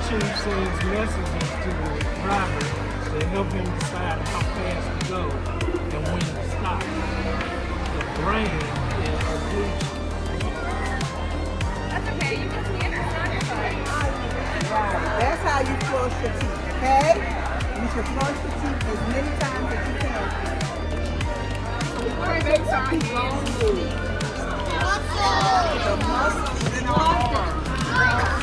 chief sends messages to the driver to help him decide how fast to go and when to stop. The brain is the glue. That's okay. You can see it. It's not your fault. Right. That's how you floss your teeth, okay? You should floss your teeth as many times as you can. What makes our hands? The muscles in our arm.